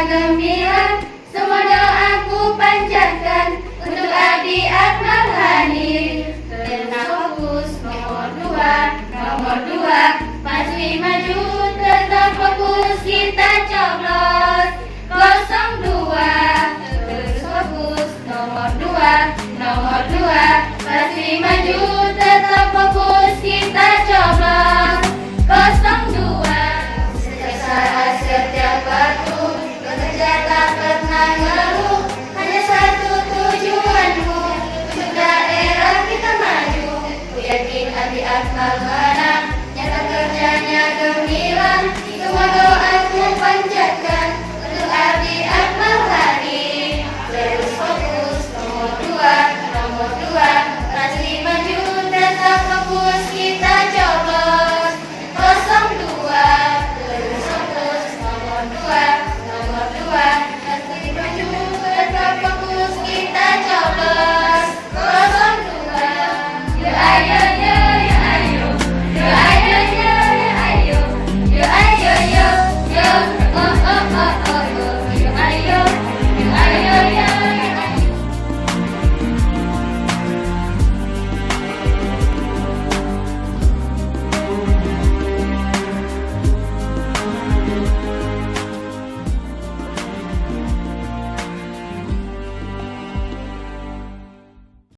gemilang, semua doaku panjatkan untuk Adi Akmal Hani. Tetap fokus nomor dua, maju, tetap fokus kita coblos 02. Terus fokus nomor dua, maju, tetap fokus kita coblos 02. Setiap waktu bekerja tak pernah ngeluh, hanya satu tujuanmu, untuk daerah kita maju. Ku yakin Adi Akmal menang, nyata kerjanya